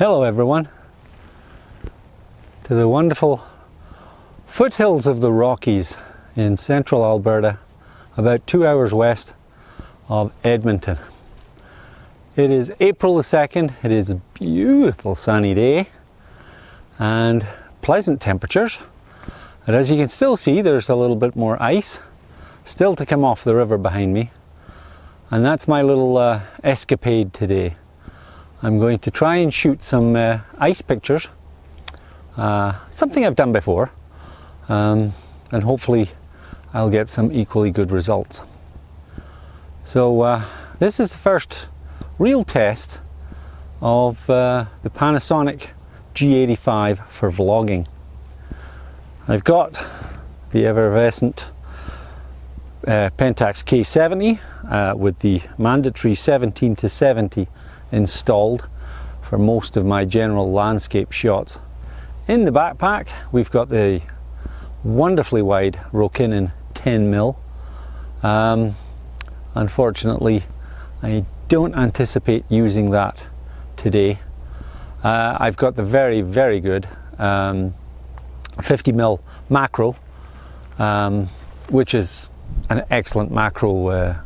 Hello everyone, to the wonderful foothills of the Rockies in central Alberta, about 2 hours west of Edmonton. It is April the 2nd, it is a beautiful sunny day and pleasant temperatures, and as you can still see there's a little bit more ice still to come off the river behind me, and that's my little escapade today. I'm going to try and shoot some ice pictures, something I've done before, and hopefully I'll get some equally good results. So this is the first real test of the Panasonic G85 for vlogging. I've got the effervescent Pentax K70 with the mandatory 17-70 installed for most of my general landscape shots. In the backpack we've got the wonderfully wide Rokinon 10mm. Unfortunately I don't anticipate using that today. I've got the very good 50mm macro, which is an excellent macro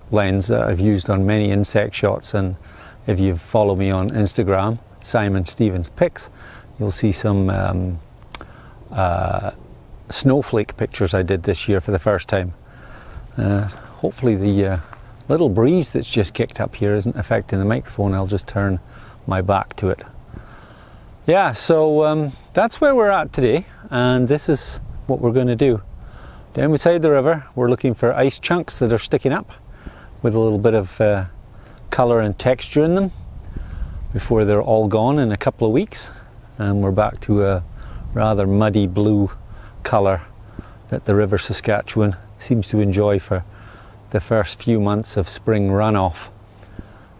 lens that I've used on many insect shots, and if you follow me on Instagram, Simon Stevens Pics, you'll see some snowflake pictures I did this year for the first time. Hopefully the little breeze that's just kicked up here isn't affecting the microphone. I'll just turn my back to it. Yeah, so that's where we're at today, and this is what we're going to do. Down beside the river we're looking for ice chunks that are sticking up with a little bit of colour and texture in them before they're all gone in a couple of weeks, and we're back to a rather muddy blue colour that the River Saskatchewan seems to enjoy for the first few months of spring runoff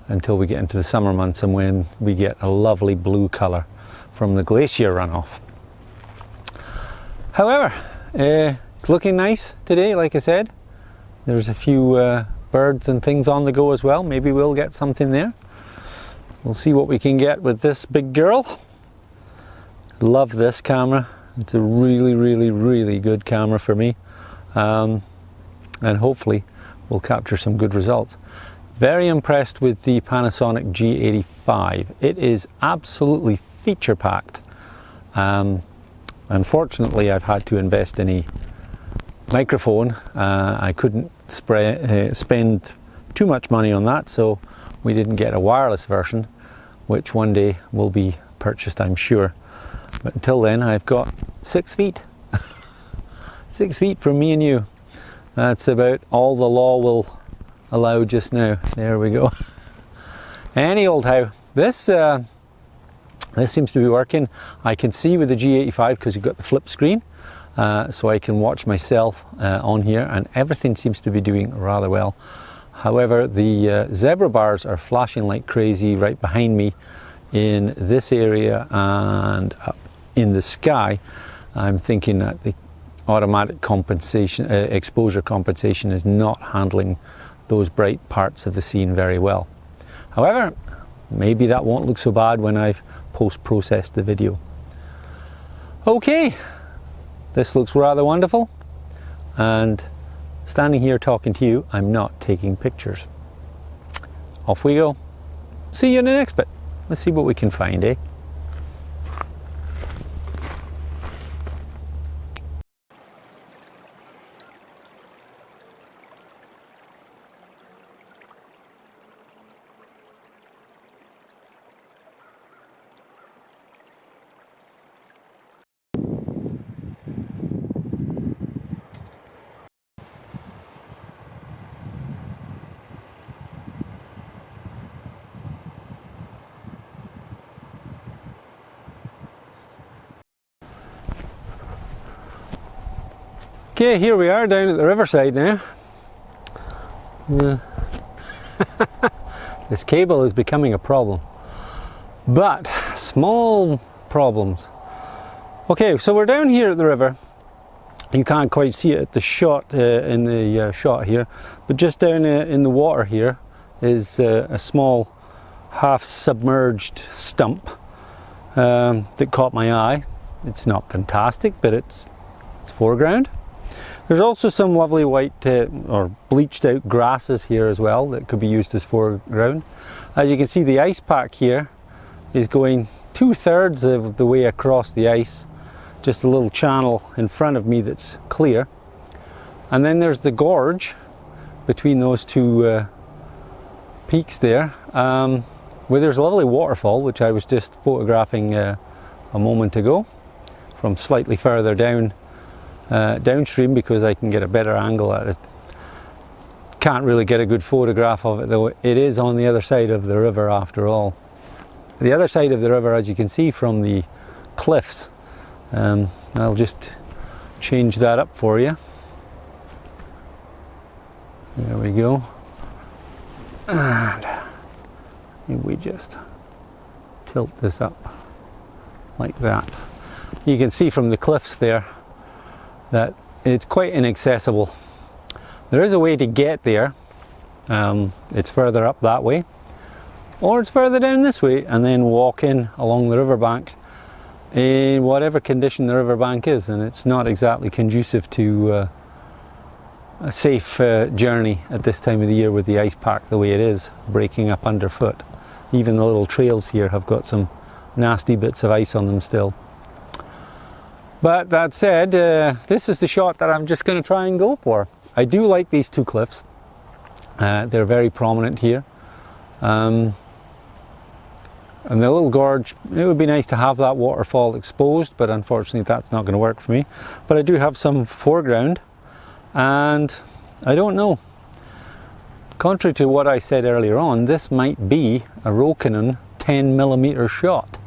until we get into the summer months, and when we get a lovely blue colour from the glacier runoff. However, it's looking nice today. Like I said, there's a few birds and things on the go as well. Maybe we'll get something there. We'll see what we can get with this big girl. Love this camera. It's a really good camera for me, and hopefully we'll capture some good results. Very impressed with the Panasonic G85. It is absolutely feature packed. Unfortunately I've had to invest in a microphone. I couldn't spend too much money on that, so we didn't get a wireless version, which one day will be purchased, I'm sure. But until then I've got 6 feet. 6 feet from me and you. That's about all the law will allow just now. There we go. Any old how. This seems to be working. I can see with the G85 because you've got the flip screen, so I can watch myself on here, and everything seems to be doing rather well. However, the zebra bars are flashing like crazy right behind me in this area and up in the sky. I'm thinking that the automatic compensation, exposure compensation is not handling those bright parts of the scene very well. However, maybe that won't look so bad when I've post-processed the video. Okay, this looks rather wonderful, and standing here talking to you, I'm not taking pictures. Off we go. See you in the next bit. Let's see what we can find, eh? Okay, here we are down at the riverside now. This cable is becoming a problem, but small problems. Okay, so we're down here at the river. You can't quite see it at the shot in the shot here, but just down in the water here is a small half submerged stump that caught my eye. It's not fantastic, but it's foreground. There's also some lovely white or bleached out grasses here as well that could be used as foreground. As you can see, the ice pack here is going 2/3 of the way across the ice. Just a little channel in front of me that's clear. And then there's the gorge between those two peaks there, where there's a lovely waterfall, which I was just photographing a moment ago from slightly further down downstream, because I can get a better angle at it. Can't really get a good photograph of it though. It is on the other side of the river after all. The other side of the river, as you can see from the cliffs, I'll just change that up for you. There we go. And we just tilt this up like that. You can see from the cliffs there that it's quite inaccessible. There is a way to get there. It's further up that way, or it's further down this way, and then walk in along the riverbank in whatever condition the riverbank is, and it's not exactly conducive to a safe journey at this time of the year with the ice pack the way it is, breaking up underfoot. Even the little trails here have got some nasty bits of ice on them still. But that said, this is the shot that I'm just going to try and go for. I do like these two cliffs. They're very prominent here. And the little gorge, it would be nice to have that waterfall exposed, but unfortunately that's not going to work for me. But I do have some foreground, and I don't know. Contrary to what I said earlier on, this might be a Rokinon 10mm shot.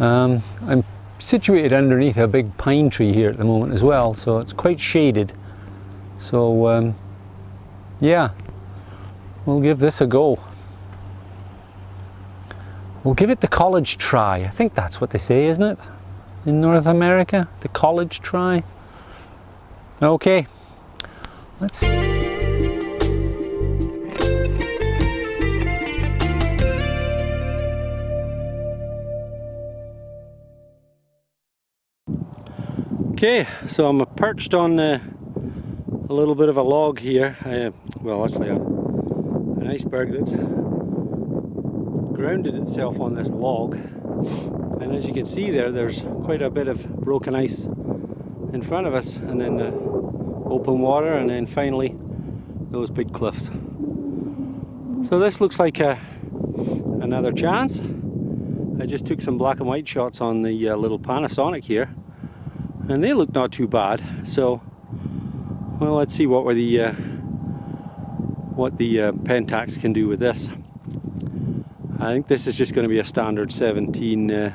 I'm situated underneath a big pine tree here at the moment as well, so it's quite shaded. So yeah, we'll give this a go. We'll give it the college try. I think that's what they say, isn't it? In North America, the college try. Okay, let's see. Okay, so I'm perched on a little bit of a log here. Well, actually an iceberg that's grounded itself on this log. And as you can see there's quite a bit of broken ice in front of us, and then the open water, and then finally those big cliffs. So this looks like another chance. I just took some black and white shots on the little Panasonic here, and they look not too bad. So, well, let's see what the Pentax can do with this. I think this is just going to be a standard 17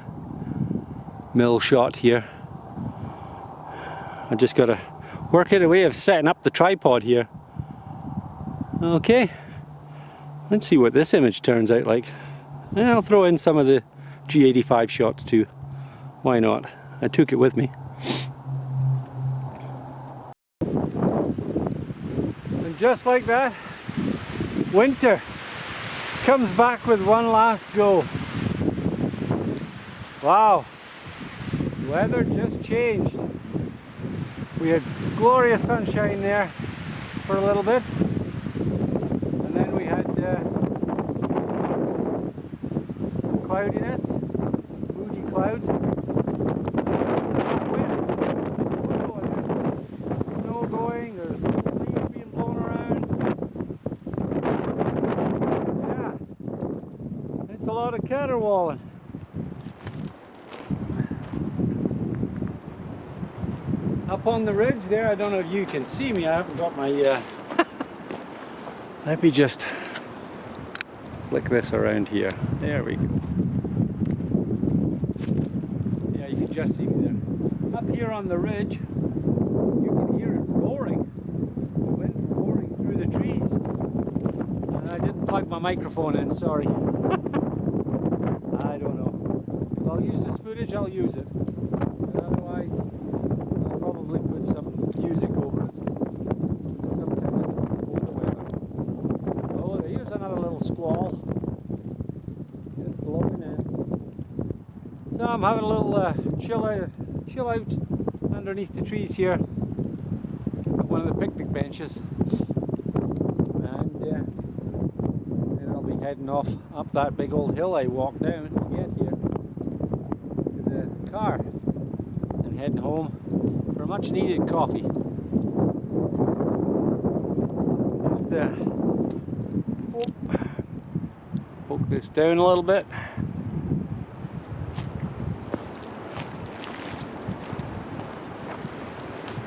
mil shot here. I just got to work out a way of setting up the tripod here. Okay, let's see what this image turns out like. And I'll throw in some of the G85 shots too. Why not? I took it with me. And just like that, winter comes back with one last go. Wow, the weather just changed. We had glorious sunshine there for a little bit, and then we had some cloudiness, some moody clouds. Snow going, there's leaves being blown around. Yeah, it's a lot of caterwauling. Up on the ridge there, I don't know if you can see me, I haven't got my let me just flick this around here. There we go. Yeah, you can just see me there. Up here on the ridge, you can hear it roaring. The wind roaring through the trees. And I didn't plug my microphone in, sorry. I don't know. If I'll use this footage, I'll use it. But otherwise, I'll probably put some music over it. Sometimes hold the weather. Oh, here's another little squall. Just blowing in. So I'm having a little chill out underneath the trees here at one of the picnic benches, and then I'll be heading off up that big old hill I walked down to get here to the car, and heading home for a much needed coffee. Just poke this down a little bit.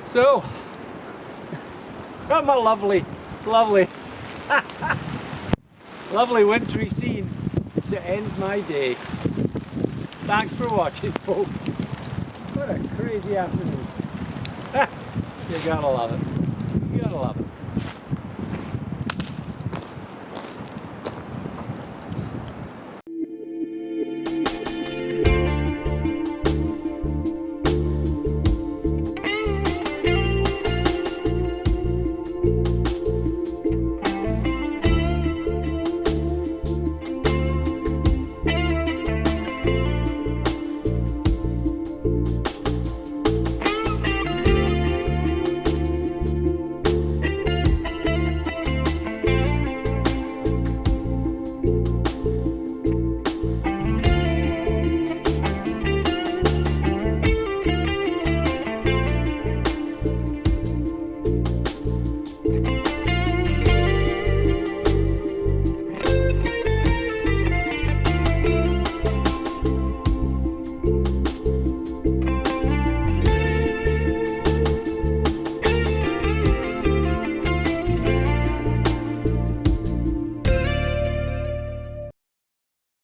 So, got my lovely wintry scene to end my day. Thanks for watching, folks. What a crazy afternoon. You gotta love it. You gotta love it.